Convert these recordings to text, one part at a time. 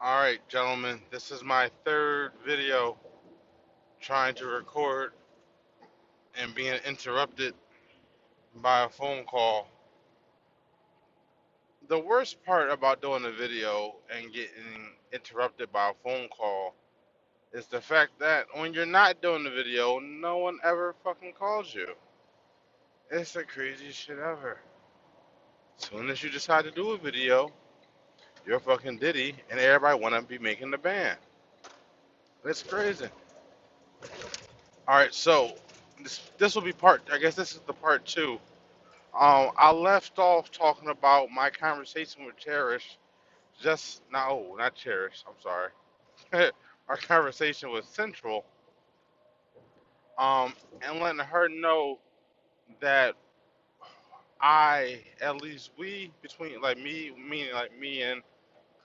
Alright, gentlemen, this is my third video trying to record and being interrupted by a phone call. The worst part about doing a video and getting interrupted by a phone call is the fact that when you're not doing the video, no one ever fucking calls you. It's the craziest shit ever. As soon as you decide to do a video, you're fucking Diddy and everybody wanna be making the band. It's crazy. Alright, so this will be part, I guess this is the part two. I left off talking about my conversation with Cherish. No, not Cherish. I'm sorry. Our conversation with Central. And letting her know that at least we, between like me, meaning like me and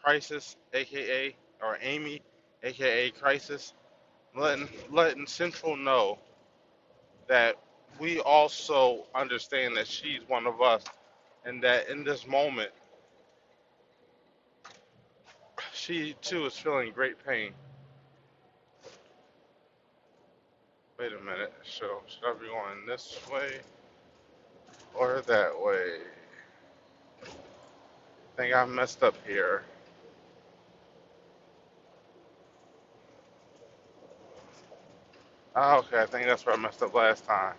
Crisis, aka or Amy, aka Crisis, letting Central know that we also understand that she's one of us, and that in this moment she too is feeling great pain. Wait a minute. So should I be going this way or that way? I think I messed up here. Oh, okay, I think that's where I messed up last time.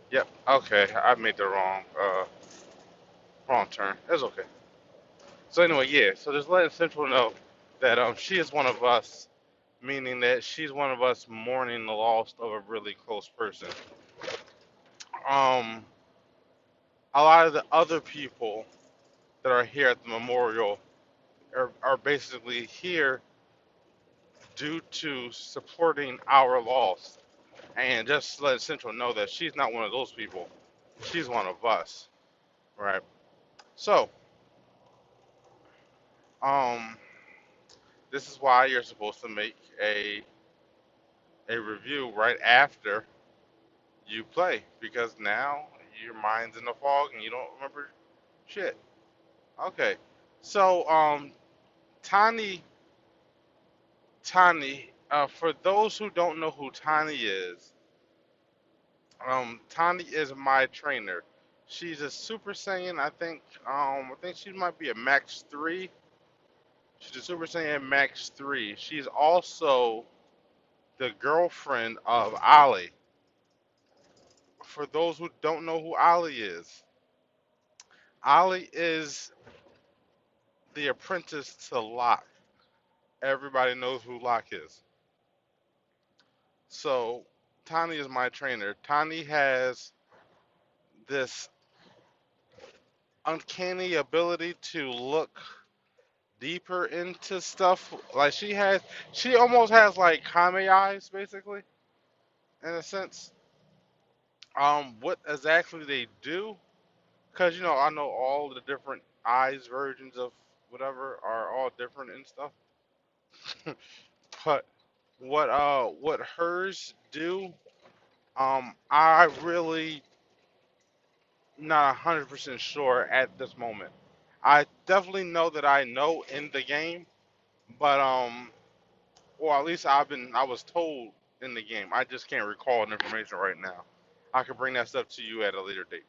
Yep. Okay, I made the wrong turn. It's okay. So anyway, yeah. So just letting Central know that she is one of us, meaning that she's one of us mourning the loss of a really close person. Um, a lot of the other people that are here at the memorial are basically here due to supporting our loss. And just let Central know that she's not one of those people. She's one of us, right? So, um, this is why you're supposed to make a review right after you play, because now your mind's in the fog and you don't remember shit. Okay, so Tiny, for those who don't know who Tiny is, Tani is my trainer. She's a Super Saiyan. I think she might be a Max 3. She's a Super Saiyan Max 3. She's also the girlfriend of Ali. For those who don't know who Ali is, Ali is the apprentice to Locke. Everybody knows who Locke is. So, Tani is my trainer. Tani has this uncanny ability to look deeper into stuff. Like she almost has like Kame eyes, basically, in a sense. What exactly they do? Because I know all the different eyes versions of whatever are all different and stuff. But what hers do? I really not 100% sure at this moment. I definitely know that I know in the game, but or at least I was told in the game. I just can't recall the information right now. I could bring that stuff to you at a later date.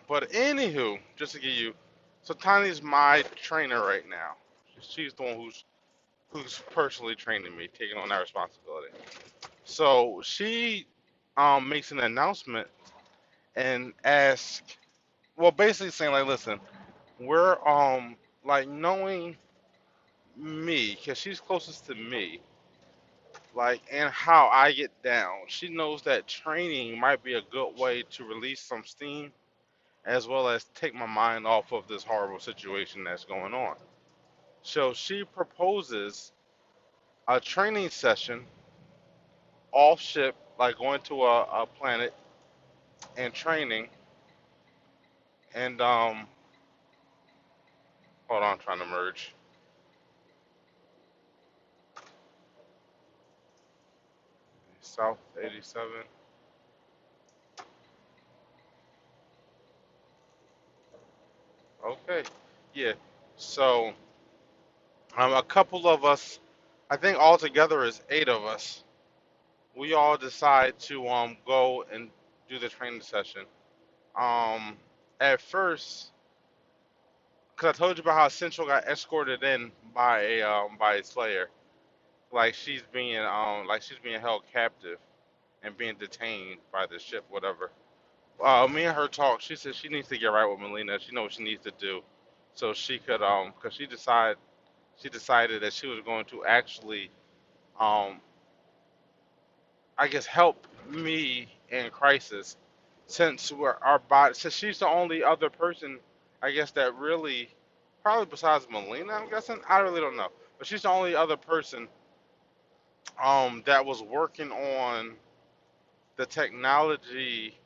But anywho, just to give you, so Tiny's my trainer right now. She's the one who's personally training me, taking on that responsibility. So she makes an announcement and asks, well, basically saying like, listen, we're like knowing me, cause she's closest to me, like, and how I get down. She knows that training might be a good way to release some steam as well as take my mind off of this horrible situation that's going on. So she proposes a training session off ship, like going to a planet and training. And hold on, I'm trying to merge. South 87. Okay, yeah. So A couple of us, I think altogether is 8 of us. We all decide to go and do the training session. Um, at first, because I told you about how Central got escorted in by a Slayer, like she's being held captive and being detained by the ship, whatever. Me and her talked. She said she needs to get right with Melina. She knows what she needs to do, so she could because she decided that she was going to actually um, I guess help me in crisis since since she's the only other person I guess that really probably besides Melina I'm guessing I really don't know but she's the only other person that was working on the technology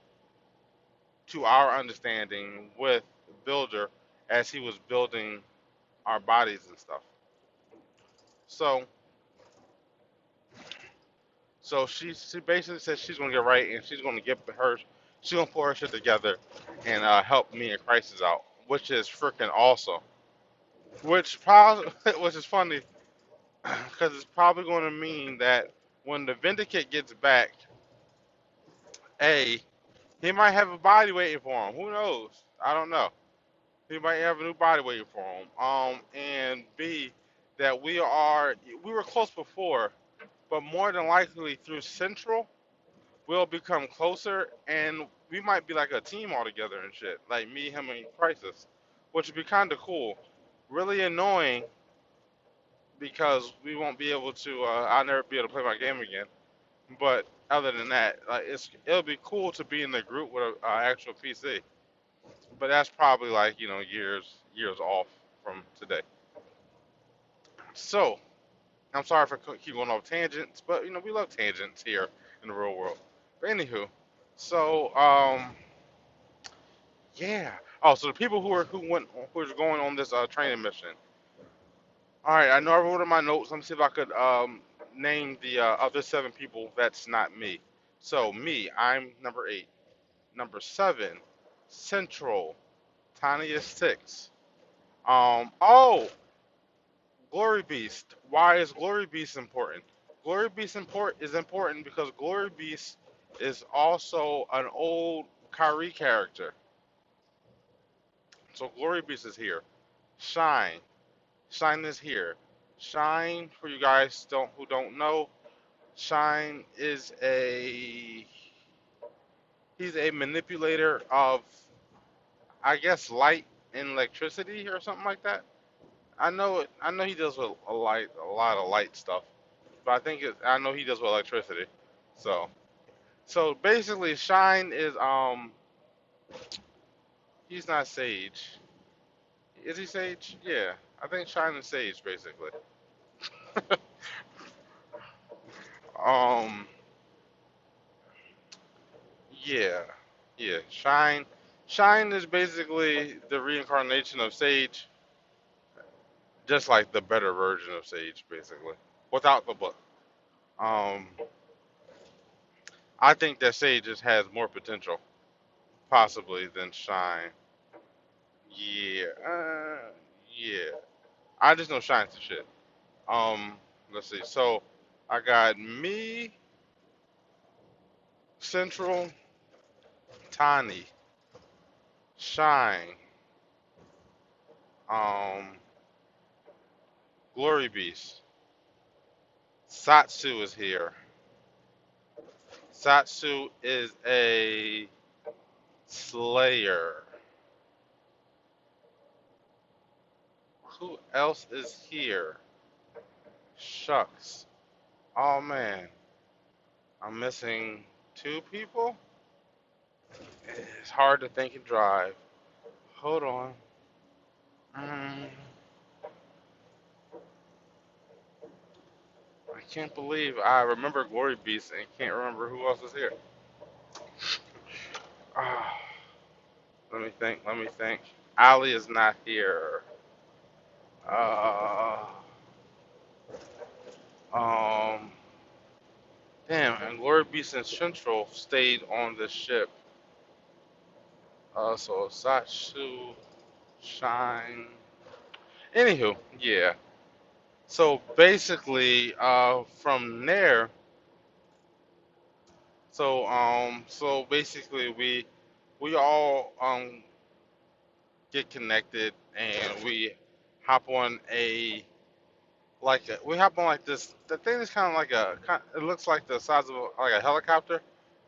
to our understanding with Builder as he was building our bodies and stuff. So she basically said she's gonna get right and she's gonna pull her shit together and help me and Crisis out, which is freaking awesome. Which probably which is funny because it's probably going to mean that when the Vindicate gets back, A, he might have a body waiting for him. Who knows? I don't know. He might have a new body waiting for him. And B, that we were close before, but more than likely through Central, we'll become closer and we might be like a team all together and shit. Like me, him, and Crisis, which would be kind of cool. Really annoying because we won't be able to. I'll never be able to play my game again. But other than that, like it'll be cool to be in the group with an actual PC. But that's probably like years off from today. So I'm sorry for keep going off tangents, but we love tangents here in the real world. But anywho, so yeah. Oh, so the people who was going on this training mission. All right, I know I wrote in my notes. Let me see if I could name the other 7 people. That's not me. So me, I'm number 8. Number 7, Central, Tiny is 6. Oh, Glory Beast. Why is Glory Beast important? Is important because Glory Beast is also an old Kyrie character. So Glory Beast is here. Shine. Shine is here. Shine, for you guys who don't know, Shine is he's a manipulator of I guess light and electricity or something like that. I know he deals with a lot of light stuff, but I know he deals with electricity. So basically, Shine is he's not Sage. Is he Sage? Yeah, I think Shine is Sage basically. um yeah, yeah. Shine is basically the reincarnation of Sage, just like the better version of Sage, basically, without the book. Um, I think that Sage just has more potential, possibly, than Shine. Yeah, yeah. I just know Shine's the shit. Let's see. So, I got me, Central, Tani, Shine, um, Glory Beast. Satsu is here. Satsu is a Slayer. Who else is here? Shucks. Oh man, I'm missing 2 people? It's hard to think and drive. Hold on. Mm, I can't believe I remember Glory Beast and can't remember who else is here. Ah, let me think. Let me think. Ali is not here. Uh, um, damn. And Glory Beast and Central stayed on the ship. So Satsu, Shine. Anywho, yeah. So basically, from there, so basically we all get connected and we hop on a we hop on like this. The thing is kind of like it looks like the size of like a helicopter,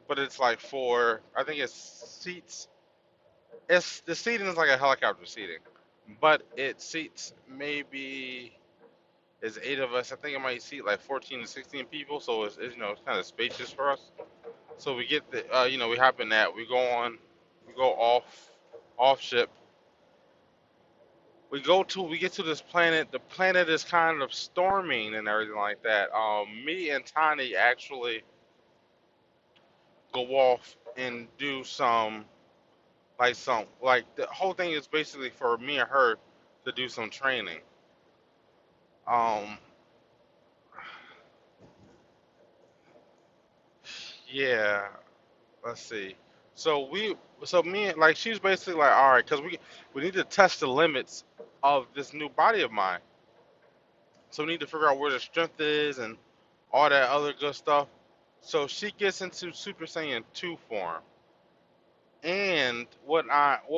but it's like for I think it's seats. It's the seating is like a helicopter seating, but it seats maybe is 8 of us. I think it might seat like 14 to 16 people, so it's it's kind of spacious for us. So we get the we hop in that. We go off ship. We get to this planet. The planet is kind of storming and everything like that. Me and Tiny actually go off and do some the whole thing is basically for me and her to do some training. Um, yeah, let's see. So we, so me, like she's basically like, all right, because we need to test the limits of this new body of mine. So we need to figure out where the strength is and all that other good stuff. So she gets into Super Saiyan 2 form. And what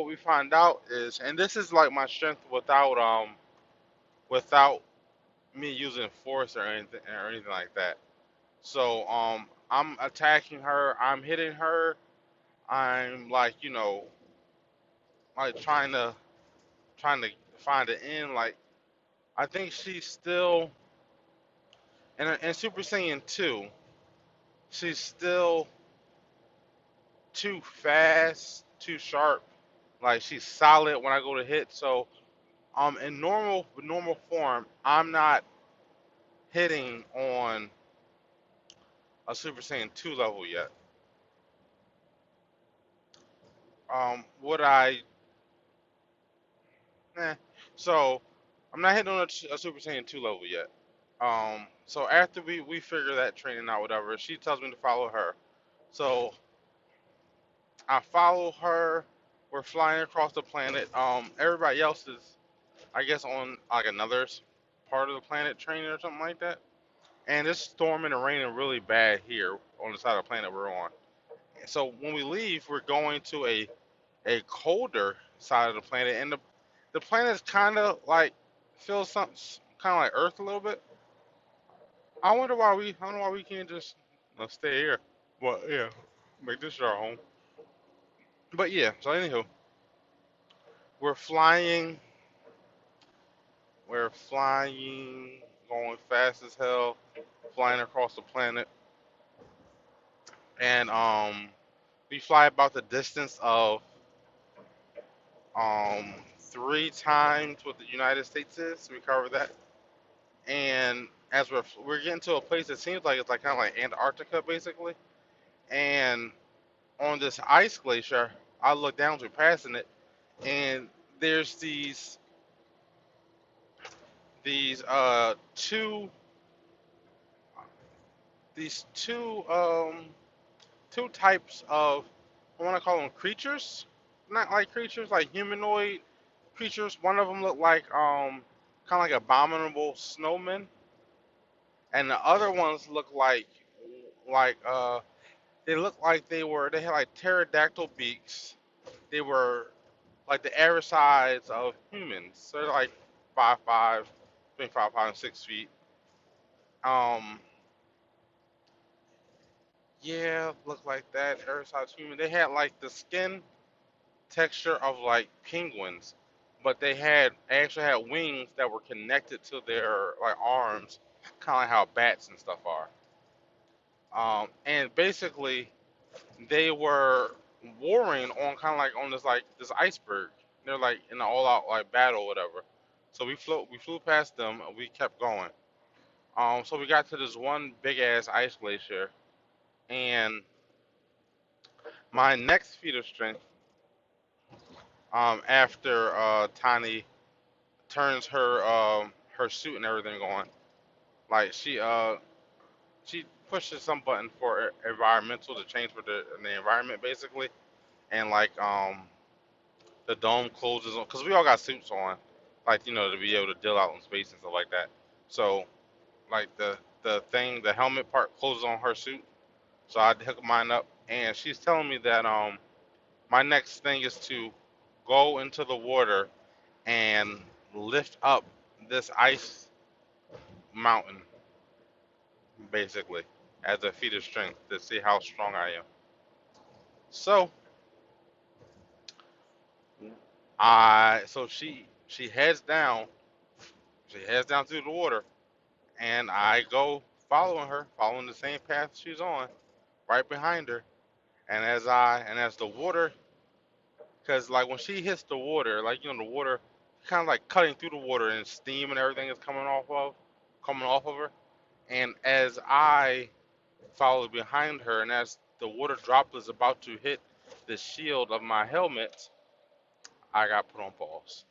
we find out is, and this is like my strength without me using force or anything like that. So I'm attacking her, I'm hitting her, I'm like like trying to find an end. Like I think she's still in Super Saiyan 2. She's still too fast, too sharp. Like she's solid when I go to hit. So in normal form, I'm not hitting on a Super Saiyan 2 level yet. Would I? Eh. So I'm not hitting on a Super Saiyan 2 level yet. So after we figure that training out, whatever, she tells me to follow her. So I follow her. We're flying across the planet. Everybody else is, I guess, on like another part of the planet training or something like that. And it's storming and raining really bad here on the side of the planet we're on. So when we leave, we're going to a colder side of the planet, and the planet is kind of like feels something kind of like Earth a little bit. I don't know why we can't just stay here. Well, yeah, make this our home. But yeah, so anywho, we're flying, we're flying, going fast as hell, flying across the planet, and we fly about the distance of 3 times what the United States is. We cover that, and as we're getting to a place that seems like it's like kind of like Antarctica basically, and on this ice glacier, I look down to passing it, and there's these two two types of, I want to call them creatures, not like creatures like humanoid creatures. One of them looked like kind of like abominable snowmen, and the other ones look like they look like they had like pterodactyl beaks. They were like the average size of humans. So they're like 5'5", between 5'5" and 6 feet. Um, yeah, look like that. Average size human. They had like the skin texture of like penguins, but they actually had wings that were connected to their like arms, kind of like how bats and stuff are. And basically they were warring on kind of like on this iceberg. They're like in an all-out like battle, or whatever. So we flew past them, and we kept going. So we got to this one big ass ice glacier, and my next feat of strength, after Tiny turns her suit and everything on, like she pushes some button for environmental to change for the environment basically, and like the dome closes on because we all got suits on, like to be able to deal out in space and stuff like that. So like the helmet part closes on her suit. So I hook mine up, and she's telling me that my next thing is to go into the water and lift up this ice mountain, basically, as a feat of strength to see how strong I am. So she heads down, through the water, and I go following her, following the same path she's on, right behind her. And as the water, because like when she hits the water, like the water, kind of like cutting through the water, and steam and everything is coming off of her. And as I follow behind her, and as the water droplet is about to hit the shield of my helmet, I got put on pause.